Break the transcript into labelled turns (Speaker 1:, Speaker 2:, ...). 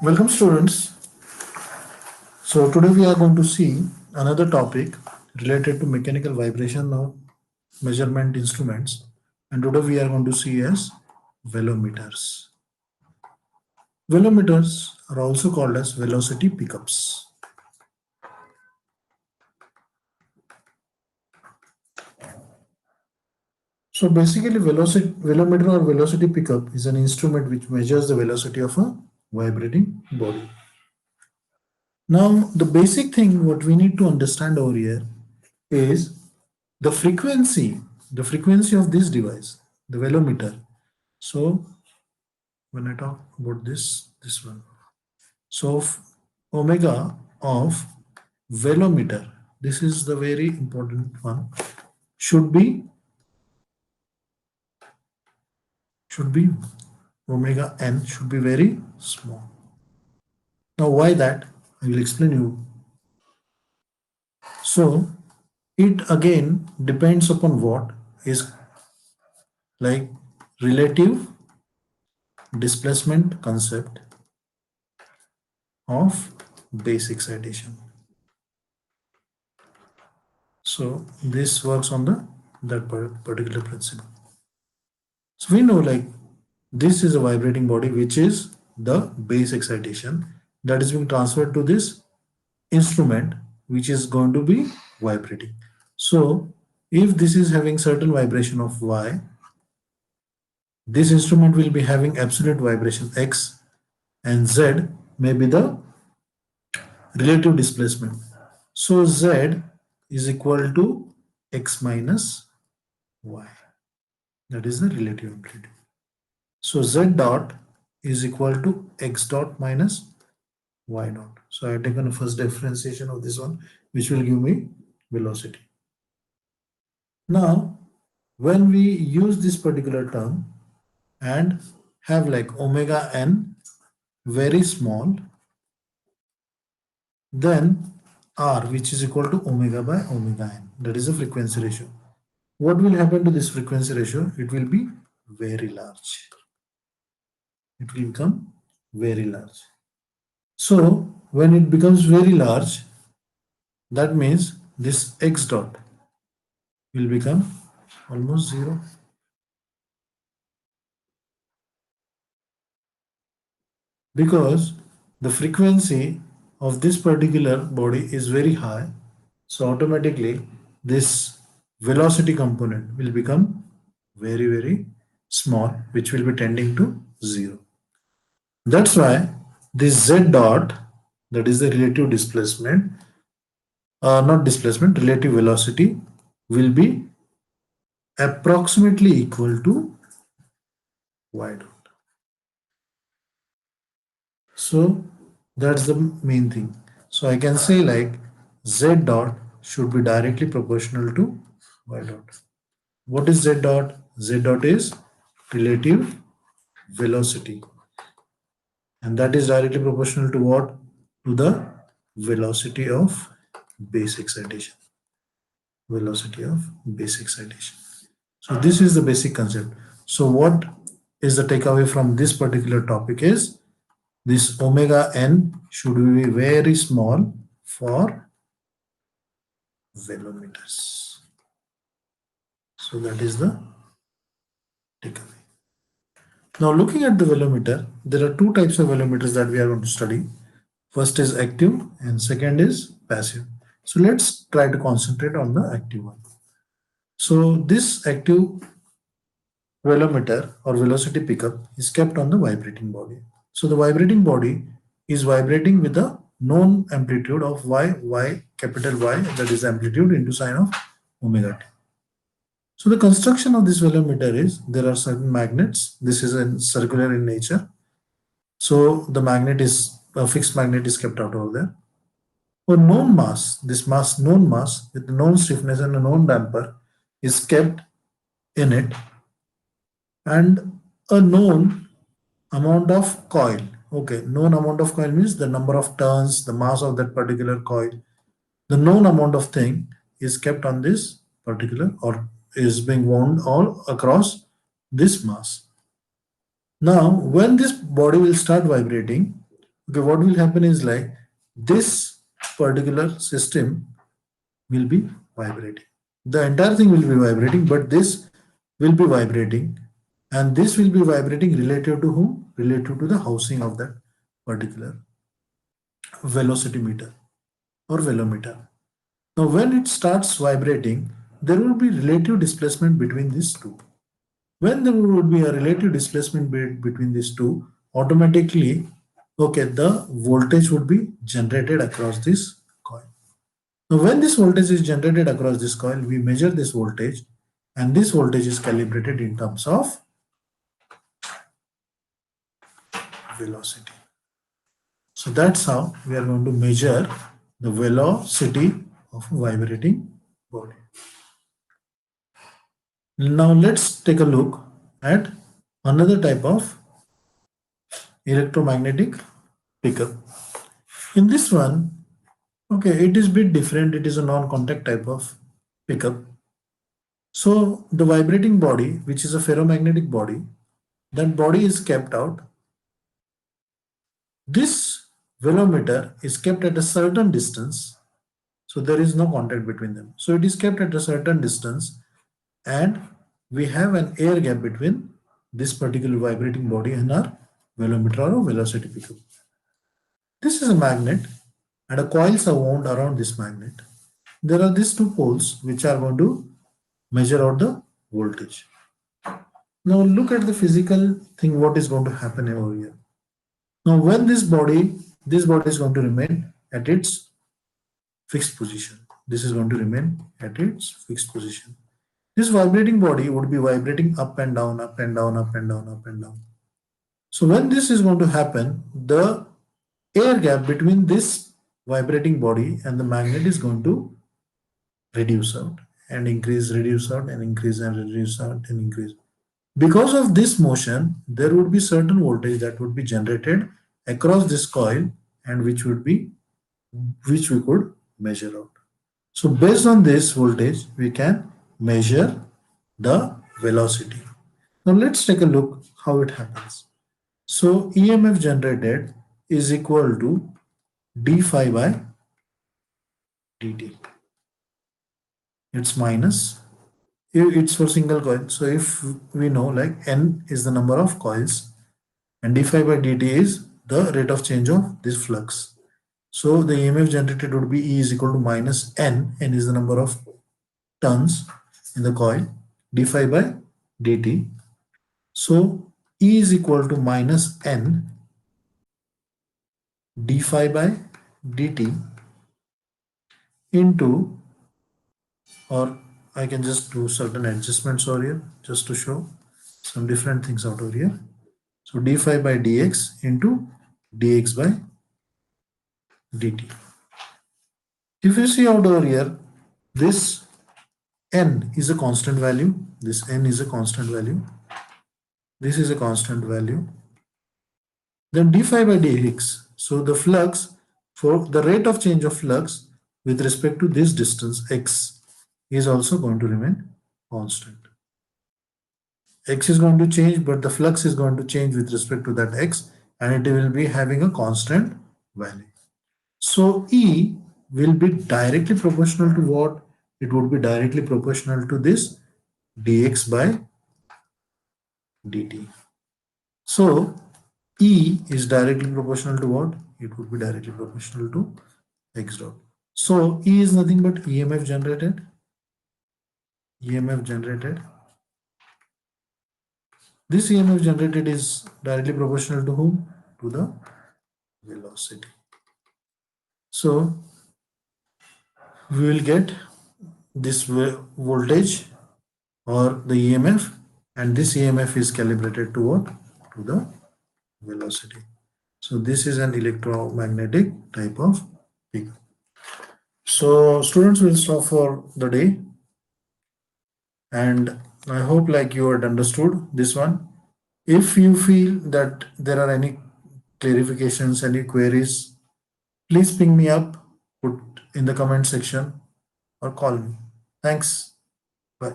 Speaker 1: Welcome students. So today we are going to see another topic related to mechanical vibration of measurement instruments, and today we are going to see as velometers. Velometers are also called as velocity pickups. So basically velometer or velocity pickup is an instrument which measures the velocity of a vibrating body. Now the basic thing what we need to understand over here is the frequency, the frequency of this device, the velometer. So when I talk about this one, so omega of velometer, this is the very important one, should be omega n should be very small. Now why that? I will explain you. So it again depends upon what is like relative displacement concept of base excitation. So this works on that particular principle. So we know like this is a vibrating body which is the base excitation that is being transferred to this instrument which is going to be vibrating. So if this is having certain vibration of y, this instrument will be having absolute vibration x, and z may be the relative displacement. So z is equal to x minus y. That is the relative amplitude. So z dot is equal to x dot minus y dot. So I have taken a first differentiation of this one, which will give me velocity. Now, when we use this particular term and have like omega n very small, then r, which is equal to omega by omega n, that is the frequency ratio. What will happen to this frequency ratio? It will be very large. It will become very large. So when it becomes very large, that means this x dot will become almost zero. Because the frequency of this particular body is very high, so automatically this velocity component will become very small, which will be tending to zero. That's why this z dot, that is the relative displacement, not displacement, relative velocity, will be approximately equal to y dot. So that's the main thing. So I can say like z dot should be directly proportional to y dot. What is z dot? Z dot is relative velocity, and that is directly proportional to what? To the velocity of base excitation. Velocity of base excitation. So this is the basic concept. So what is the takeaway from this particular topic is this omega n should be very small for velometers. So that is the takeaway. Now looking at the velometer, there are two types of velometers that we are going to study. First is active and second is passive. So let's try to concentrate on the active one. So this active velometer or velocity pickup is kept on the vibrating body. So the vibrating body is vibrating with a known amplitude of y, capital Y, that is amplitude into sine of omega t. So the construction of this velometer is there are certain magnets. This is a circular in nature. So the magnet is a fixed magnet is kept out over there. For known mass, this known mass with known stiffness and a known damper is kept in it, and a known amount of coil. Okay, known amount of coil means the number of turns, the mass of that particular coil. The known amount of thing is kept on this particular or is being wound all across this mass. Now, when this body will start vibrating, Okay, what will happen is like this particular system will be vibrating. The entire thing will be vibrating, but this will be vibrating, and this will be vibrating relative to whom? Relative to the housing of that particular velocity meter or velometer. Now, when it starts vibrating, there will be relative displacement between these two. When there would be a relative displacement between these two, automatically, okay, the voltage would be generated across this coil. Now, when this voltage is generated across this coil, we measure this voltage, and this voltage is calibrated in terms of velocity. So that's how we are going to measure the velocity of a vibrating body. Now let's take a look at another type of electromagnetic pickup. In this one, okay, it is a bit different. It is a non-contact type of pickup. So the vibrating body, which is a ferromagnetic body, that body is kept out. This velometer is kept at a certain distance. So there is no contact between them. So it is kept at a certain distance, and we have an air gap between this particular vibrating body and our velometer or velocity pickup. This is a magnet, and a coils are wound around this magnet. There are these two poles which are going to measure out the voltage. Now look at the physical thing, what is going to happen over here. Now when this body is going to remain at its fixed position. This is going to remain at its fixed position. This vibrating body would be vibrating up and down, up and down, up and down, up and down. So when this is going to happen, the air gap between this vibrating body and the magnet is going to reduce out and increase, reduce out and increase and reduce out and increase. Because of this motion, there would be certain voltage that would be generated across this coil, and which we could measure out. So based on this voltage, we can measure the velocity. Now let's take a look how it happens. So EMF generated is equal to d phi by dt. It's minus, it's for single coil. So if we know like N is the number of coils and d phi by dt is the rate of change of this flux. So the EMF generated would be E is equal to minus N. N is the number of turns in the coil, d phi by dt. So E is equal to minus N d phi by dt into, or I can just do certain adjustments over here just to show some different things out over here. So d phi by dx into dx by dt. If you see out over here, this n is a constant value, this n is a constant value, this is a constant value, then d phi by dx. So the flux, for the rate of change of flux with respect to this distance x is also going to remain constant. X is going to change, but the flux is going to change with respect to that x, and it will be having a constant value. So E will be directly proportional to what? It would be directly proportional to this dx by dt. So E is directly proportional to what? It would be directly proportional to x dot. So E is nothing but EMF generated. EMF generated. This EMF generated is directly proportional to whom? To the velocity. So we will get this voltage or the EMF, and this EMF is calibrated to what? To the velocity. So this is an electromagnetic type of pickup. So students will stop for the day, and I hope like you had understood this one. If you feel that there are any clarifications, any queries, please ping me up, put in the comment section or call me. Thanks. Bye.